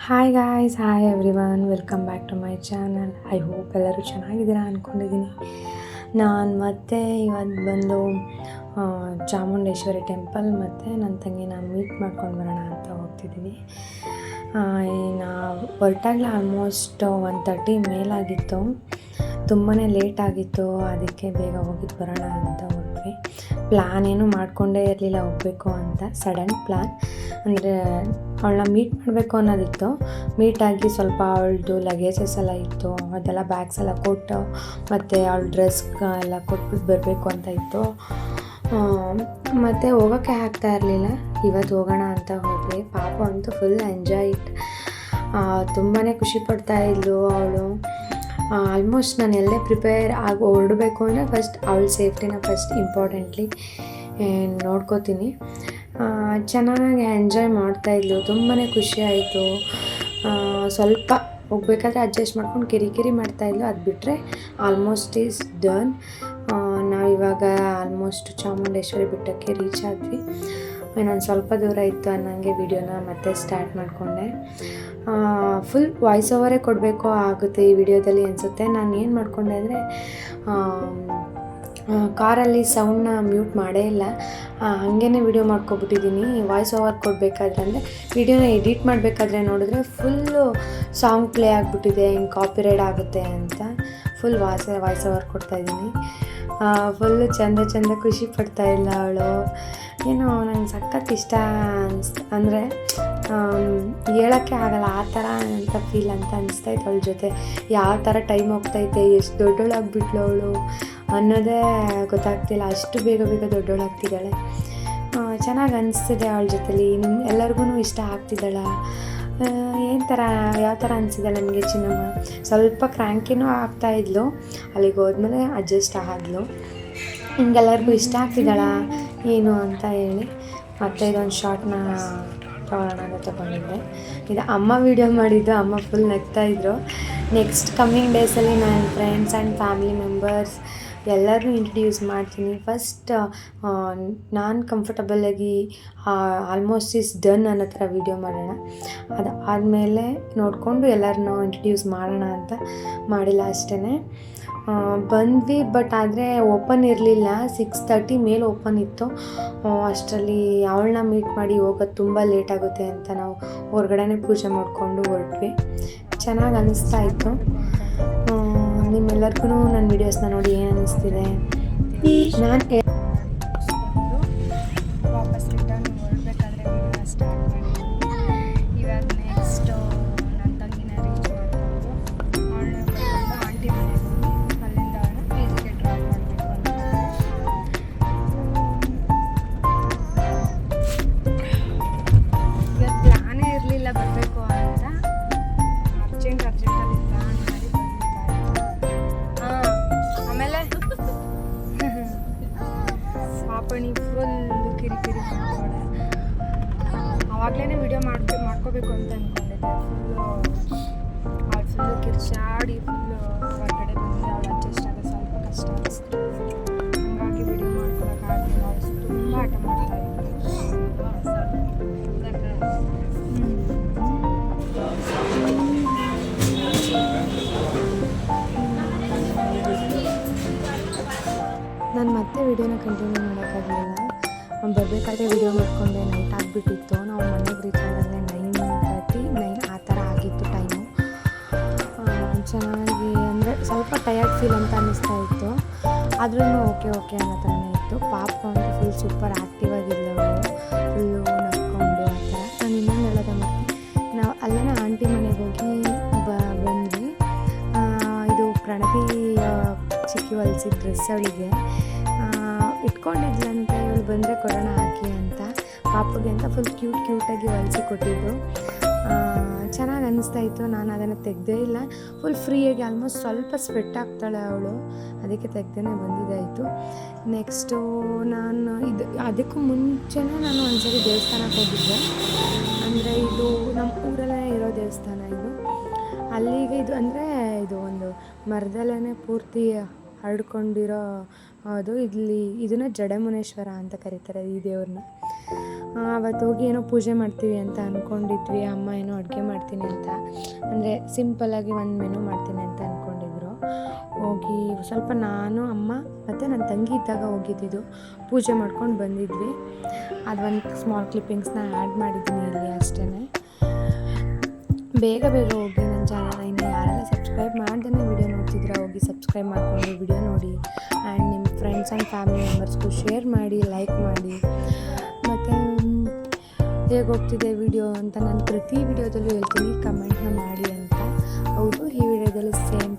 Hi guys, hi everyone, welcome back to my channel. I hope ಎಲ್ಲರೂ ಚೆನ್ನಾಗಿದ್ದೀರಾ ಅಂದ್ಕೊಂಡಿದ್ದೀನಿ. ನಾನು ಮತ್ತೆ ಇವತ್ತು ಬಂದು ಚಾಮುಂಡೇಶ್ವರಿ ಟೆಂಪಲ್ ಮತ್ತು ನನ್ನ ತಂಗಿನ ಮೀಟ್ ಮಾಡ್ಕೊಂಡು ಬರೋಣ ಅಂತ ಹೋಗ್ತಿದ್ದೀವಿ. ನಾವು ಹೊರಟಾಗಲೇ ಆಲ್ಮೋಸ್ಟ್ 1:30 ಮೇಲಾಗಿತ್ತು. ತುಂಬಾ ಲೇಟ್ ಆಗಿತ್ತು, ಅದಕ್ಕೆ ಬೇಗ ಹೋಗಿದ್ದು ಬರೋಣ ಅಂತ ಹೊರಟ್ವಿ. ಪ್ಲ್ಯಾನ್ ಏನೂ ಮಾಡಿಕೊಂಡೇ ಇರಲಿಲ್ಲ ಹೋಗಬೇಕು ಅಂತ. ಸಡನ್ ಪ್ಲ್ಯಾನ್ ಅಂದರೆ ಅವಳನ್ನ ಮೀಟ್ ಮಾಡಬೇಕು ಅನ್ನೋದಿತ್ತು. ಮೀಟಾಗಿ ಸ್ವಲ್ಪ ಅವಳದು ಲಗೇಜಸ್ ಎಲ್ಲ ಇತ್ತು, ಅದೆಲ್ಲ ಬ್ಯಾಗ್ಸ್ ಎಲ್ಲ ಕೊಟ್ಟು ಮತ್ತು ಅವಳ ಡ್ರೆಸ್ ಎಲ್ಲ ಕೊಟ್ಬಿಟ್ಟು ಬರಬೇಕು ಅಂತ ಇತ್ತು. ಮತ್ತು ಹೋಗೋಕ್ಕೆ ಆಗ್ತಾ ಇರಲಿಲ್ಲ. ಇವತ್ತು ಹೋಗೋಣ ಅಂತ ಹೋದ್ವಿ. ಪಾಪ ಅಂತೂ ಫುಲ್ ಎಂಜಾಯ್ ಇಟ್. ತುಂಬಾ ಖುಷಿ ಪಡ್ತಾ ಇದ್ಲು ಅವಳು. ಆಲ್ಮೋಸ್ಟ್ ನಾನು ಎಲ್ಲೇ ಪ್ರಿಪೇರ್ ಆಗಿ ಹೊರಡಬೇಕು ಅಂದರೆ ಫಸ್ಟ್ ಅವಳ ಸೇಫ್ಟಿನ ಫಸ್ಟ್ ಇಂಪಾರ್ಟೆಂಟ್ಲಿ ನೋಡ್ಕೋತೀನಿ. ಚೆನ್ನಾಗಿ ಎಂಜಾಯ್ ಮಾಡ್ತಾಯಿದ್ಲು, ತುಂಬಾ ಖುಷಿ ಆಯಿತು. ಸ್ವಲ್ಪ ಹೋಗ್ಬೇಕಾದ್ರೆ ಅಡ್ಜಸ್ಟ್ ಮಾಡ್ಕೊಂಡು ಕಿರಿಕಿರಿ ಮಾಡ್ತಾಯಿದ್ಲು. ಅದು ಬಿಟ್ಟರೆ ಆಲ್ಮೋಸ್ಟ್ ಈಸ್ ಡನ್. ನಾವಿವಾಗ ಆಲ್ಮೋಸ್ಟ್ ಚಾಮುಂಡೇಶ್ವರಿ ಬೆಟ್ಟಕ್ಕೆ ರೀಚ್ ಆದ್ವಿ. ಇನ್ನೊಂದು ಸ್ವಲ್ಪ ದೂರ ಇತ್ತು ಅನ್ನಂಗೆ ವಿಡಿಯೋನ ಮತ್ತೆ ಸ್ಟಾರ್ಟ್ ಮಾಡಿಕೊಂಡೆ. ಫುಲ್ ವಾಯ್ಸ್ ಓವರೇ ಕೊಡಬೇಕು ಆಗುತ್ತೆ ಈ ವಿಡಿಯೋದಲ್ಲಿ ಅನಿಸುತ್ತೆ. ನಾನು ಏನು ಮಾಡಿಕೊಂಡೆ ಅಂದರೆ ಕಾರಲ್ಲಿ ಸೌಂಡನ್ನ ಮ್ಯೂಟ್ ಮಾಡೇ ಇಲ್ಲ, ಹಾಗೇ ವಿಡಿಯೋ ಮಾಡ್ಕೊಬಿಟ್ಟಿದ್ದೀನಿ. ವಾಯ್ಸ್ ಓವರ್ ಕೊಡಬೇಕಾದ್ರೆ ಅಂದರೆ ವಿಡಿಯೋನ ಎಡಿಟ್ ಮಾಡಬೇಕಾದ್ರೆ ನೋಡಿದ್ರೆ ಫುಲ್ಲು ಸಾಂಗ್ ಪ್ಲೇ ಆಗಿಬಿಟ್ಟಿದೆ, ಹಿಂಗೆ ಕಾಪಿರೈಟ್ ಆಗುತ್ತೆ ಅಂತ ಫುಲ್ ವಾಯ್ಸ್ ಓವರ್ ಕೊಡ್ತಾಯಿದ್ದೀನಿ. ಫುಲ್ಲು ಚೆಂದ ಖುಷಿ ಪಡ್ತಾಯಿಲ್ಲ ಅವಳು. ಏನೋ ನಂಗೆ ಸಖತ್ ಇಷ್ಟ ಅಂದರೆ ಹೇಳೋಕ್ಕೆ ಆಗಲ್ಲ, ಆ ಥರ ಅಂತ ಫೀಲ್ ಅಂತ ಅನಿಸ್ತಾಯಿತ್ತು. ಅವಳ ಜೊತೆ ಯಾವ ಥರ ಟೈಮ್ ಹೋಗ್ತೈತೆ, ಎಷ್ಟು ದೊಡ್ಡೋಳಾಗ್ಬಿಟ್ಲು ಅವಳು ಅನ್ನೋದೇ ಗೊತ್ತಾಗ್ತಿಲ್ಲ. ಅಷ್ಟು ಬೇಗ ದೊಡ್ಡೋಳಾಗ್ತಿದ್ದಾಳೆ. ಚೆನ್ನಾಗಿ ಅನಿಸ್ತಿದೆ ಅವಳ ಜೊತೆಲಿ. ಎಲ್ಲರಿಗೂ ಇಷ್ಟ ಆಗ್ತಿದ್ದಾಳ. ಯಾವ ಥರ ಅನಿಸಿದ್ದಾಳೆ ನನಗೆ ಚಿನ್ನಮ್ಮ. ಸ್ವಲ್ಪ ಕ್ರ್ಯಾಂಕಿನೂ ಆಗ್ತಾಯಿದ್ಲು, ಅಲ್ಲಿಗೆ ಹೋದ್ಮೇಲೆ ಅಡ್ಜಸ್ಟ್ ಆದ್ಲು. ಹಿಂಗೆಲ್ಲರಿಗೂ ಇಷ್ಟ ಆಗ್ತಿದ್ದಾಳ ಏನು ಅಂತ ಹೇಳಿ ಮತ್ತೆ ಇದೊಂದು ಶಾರ್ಟ್ನ ತಗೊಳ್ಳೋಣ ಅಂತ ತಗೊಂಡಿದ್ದೆ. ಇದು ಅಮ್ಮ ವೀಡಿಯೋ ಮಾಡಿದ್ದು. ಅಮ್ಮ ಫುಲ್ ನಗ್ತಾಯಿದ್ರು. ನೆಕ್ಸ್ಟ್ ಕಮ್ಮಿಂಗ್ ಡೇಸಲ್ಲಿ ನನ್ನ ಫ್ರೆಂಡ್ಸ್ ಆ್ಯಂಡ್ ಫ್ಯಾಮಿಲಿ ಮೆಂಬರ್ಸ್ ಎಲ್ಲರೂ ಇಂಟ್ರಡ್ಯೂಸ್ ಮಾಡ್ತೀನಿ. ಫಸ್ಟ್ ನಾನು ಕಂಫರ್ಟಬಲಾಗಿ ಆಲ್ಮೋಸ್ಟ್ ಈಸ್ ಡನ್ ಅನ್ನೋ ಥರ ವೀಡಿಯೋ ಮಾಡೋಣ. ಅದು ಆದಮೇಲೆ ನೋಡಿಕೊಂಡು ಎಲ್ಲರನ್ನೂ ಇಂಟ್ರಡ್ಯೂಸ್ ಮಾಡೋಣ ಅಂತ ಮಾಡಿಲ್ಲ ಅಷ್ಟೇ. ಬಂದ್ವಿ, ಬಟ್ ಆದರೆ ಓಪನ್ ಇರಲಿಲ್ಲ. 6:30 ಮೇಲೆ ಓಪನ್ ಇತ್ತು. ಅಷ್ಟರಲ್ಲಿ ಅವಳನ್ನ ಮೀಟ್ ಮಾಡಿ ಹೋಗೋದು ತುಂಬ ಲೇಟ್ ಆಗುತ್ತೆ ಅಂತ ನಾವು ಹೊರಗಡೆನೇ ಪೂಜೆ ಮಾಡಿಕೊಂಡು ಹೊರಟ್ವಿ. ಚೆನ್ನಾಗಿ ಅನ್ನಿಸ್ತಾ ಇತ್ತು. ನಿಮ್ಮೆಲ್ಲರಿಗೂ ನನ್ನ ವೀಡಿಯೋಸ್ನ ನೋಡಿ ಏನು ಅನ್ನಿಸ್ತಿದೆ. ನಾನು ವಾಪಸ್ ರಿಟರ್ನ್ ಹೊರಡ್ಬೇಕಾದ್ರೆ ವೀಡಿಯೋನ ಸ್ಟಾರ್ಟ್ ಮಾಡಿದ್ದೀನಿ. ಇವಾಗ ನೆಕ್ಸ್ಟು ನನ್ನ ತಂಗಿನ ರೀಚ್ ಮಾಡಿಕೊಂಡು ಅವಳನ್ನ ಕರ್ಕೊಂಡು ಆಂಟಿ ಮನೆಗೆ ಹೋಗಿ ಅಲ್ಲಿಂದ ಅವಳನ್ನ ಪೀಜಿಗೆ ಡ್ರಾಪ್ ಮಾಡಬೇಕು ಅಂತ. ಇವತ್ತು ಪ್ಲ್ಯಾನೇ ಇರಲಿಲ್ಲ ಬರಬೇಕು ಅಂತ. ಅರ್ಜೆಂಟಲ್ಲಿ ಪ್ಲ್ಯಾನ್ ಮಾಡಿ ಆಮೇಲೆ ಪಾಪಣಿ ಫುಲ್ ಕಿರಿಕಿರಿ ಮಾಡ್ತಾಳೆ. ಆವಾಗಲೇ ವಿಡಿಯೋ ಮಾಡ್ಕೋಬೇಕು ಅಂತ ಅಂದ್ಕೊಂಡಿದ್ದೆ. ಫುಲ್ಲು ಕಿರ್ಚಾಡಿ ಫುಲ್ಲು ಹೊರಗಡೆ ಬಂದು ಅವಳು ಅಡ್ಜಸ್ಟ್ ಆಗೋದು ಸ್ವಲ್ಪ ಕಷ್ಟ ಅನಿಸ್ತು. ಹಾಗಾಗಿ ವಿಡಿಯೋ ಮಾಡ್ಕೊಳಕ್ಕಾಗಲಿಲ್ಲ. ಅವಳು ತುಂಬ ಆಟ ಮಾಡ್ತಾಯಿದ್ದೆ. ನಾನು ಮತ್ತೆ ವೀಡಿಯೋನ ಕಂಟಿನ್ಯೂ ಮಾಡೋಕ್ಕಾಗಲಿಲ್ಲ. ಬರಬೇಕಾದ್ರೆ ವೀಡಿಯೋ ಮಾಡಿಕೊಂಡೆ. ನೈಟ್ ಆಗಿಬಿಟ್ಟಿತ್ತು. ನಾವು ಮನೆಗೆ ರೀಚ್ ಆದಾಗಲೇ 9:30 ಆ ಥರ ಆಗಿತ್ತು ಟೈಮು. ಚೆನ್ನಾಗಿ ಅಂದರೆ ಸ್ವಲ್ಪ ಟಯರ್ಡ್ ಫೀಲ್ ಅಂತ ಅನ್ನಿಸ್ತಾ ಇತ್ತು, ಆದ್ರೂ ಓಕೆ ಅನ್ನೋ ಥರನೇ ಇತ್ತು. ಪಾಪ ಅಂತ ಫುಲ್ ಸೂಪರ್ ಆ್ಯಕ್ಟಿವ್ ಆಗಿದ್ದವಳು, ಫುಲ್ಲು ನಕ್ಕೊಂಡು ಆ ಥರ. ನಾನು ಇನ್ನೊಂದು ಹೇಳೋದು ಮತ್ತೆ, ನಾವು ಅಲ್ಲೇ ಆಂಟಿ ಮನೆಗೆ ಹೋಗಿ ಬಂದ್ವಿ. ಇದು ಪ್ರಣತಿ ಚಿಕ್ಕಿ ಹೊಲಿಸಿದ ಡ್ರೆಸ್ ಅವಳಿಗೆ ಇಟ್ಕೊಂಡಿದ್ಲಂತೆ. ಇವಳು ಬಂದರೆ ಕೊಡೋಣ ಹಾಕಿ ಅಂತ ಪಾಪಗೆ ಅಂತ ಫುಲ್ ಕ್ಯೂಟಾಗಿ ಹೊಲಿಸಿ ಕೊಟ್ಟಿದ್ದು. ಚೆನ್ನಾಗಿ ಅನ್ನಿಸ್ತಾ ಇತ್ತು. ನಾನು ಅದನ್ನು ತೆಗೆದೇ ಇಲ್ಲ. ಫುಲ್ ಫ್ರೀಯಾಗಿ ಆಲ್ಮೋಸ್ಟ್ ಸ್ವಲ್ಪ ಸ್ವೆಟ್ ಆಗ್ತಾಳೆ ಅವಳು, ಅದಕ್ಕೆ ತೆಗ್ದೇ ಬಂದಿದ್ದಾಯಿತು. ನೆಕ್ಸ್ಟು ನಾನು ಅದಕ್ಕೂ ಮುಂಚೆನೇ ನಾನು ಒಂದ್ಸರಿ ದೇವಸ್ಥಾನಕ್ಕೆ ಹೋಗಿದ್ದೆ. ಅಂದರೆ ಇದು ನಮ್ಮ ಊರಲ್ಲೇ ಇರೋ ದೇವಸ್ಥಾನ ಇದು. ಅಲ್ಲಿಗೆ ಇದು ಅಂದರೆ ಇದು ಒಂದು ಮರದಲ್ಲೇ ಪೂರ್ತಿ ಹರಡ್ಕೊಂಡಿರೋ ಅದು. ಇದನ್ನು ಜಡಮುನೇಶ್ವರ ಅಂತ ಕರೀತಾರೆ ಈ ದೇವ್ರನ್ನ. ಅವತ್ತು ಹೋಗಿ ಏನೋ ಪೂಜೆ ಮಾಡ್ತೀವಿ ಅಂತ ಅಂದ್ಕೊಂಡಿದ್ವಿ. ಅಮ್ಮ ಏನೋ ಅಡುಗೆ ಮಾಡ್ತೀನಿ ಅಂತ, ಅಂದರೆ ಸಿಂಪಲ್ಲಾಗಿ ಒಂದು ಮೆನು ಮಾಡ್ತೀನಿ ಅಂತ ಅಂದ್ಕೊಂಡಿದ್ರು. ಹೋಗಿ ಸ್ವಲ್ಪ ನಾನು, ಅಮ್ಮ ಮತ್ತು ನನ್ನ ತಂಗಿ ಇದ್ದಾಗ ಹೋಗಿದ್ದಿದ್ದು, ಪೂಜೆ ಮಾಡ್ಕೊಂಡು ಬಂದಿದ್ವಿ. ಅದು ಒಂದು ಸ್ಮಾಲ್ ಕ್ಲಿಪ್ಪಿಂಗ್ಸ್ನ ಆ್ಯಡ್ ಮಾಡಿದ್ದೀನಿ ಇಲ್ಲಿ ಅಷ್ಟೇ. ಬೇಗ ಹೋಗಿ ನನ್ನ ಚಾನಲ್ನ ಇನ್ನು ಯಾರೆಲ್ಲ ಸಬ್ಸ್ಕ್ರೈಬ್ ಮಾಡ್ದೇ ವಿಡಿಯೋ ನೋಡ್ತಿದ್ರೆ ಹೋಗಿ ಸಬ್ಸ್ಕ್ರೈಬ್ ಮಾಡಿಕೊಂಡು ವಿಡಿಯೋ ನೋಡಿ. ಆ್ಯಂಡ್ ನಿಮ್ಮ ಫ್ರೆಂಡ್ಸ್ ಆ್ಯಂಡ್ ಫ್ಯಾಮಿಲಿ ಮೆಂಬರ್ಸ್ಗೂ ಶೇರ್ ಮಾಡಿ, ಲೈಕ್ ಮಾಡಿ. ಮತ್ತು ಹೇಗೆ ಹೋಗ್ತಿದೆ ವಿಡಿಯೋ ಅಂತ ನಾನು ಪ್ರತಿ ವಿಡಿಯೋದಲ್ಲೂ ಹೇಳ್ತೀನಿ, ಕಮೆಂಟ್ನ ಮಾಡಿ ಅಂತ. ಹೌದು, ಈ ವಿಡಿಯೋದಲ್ಲೂ ಸೇಮ್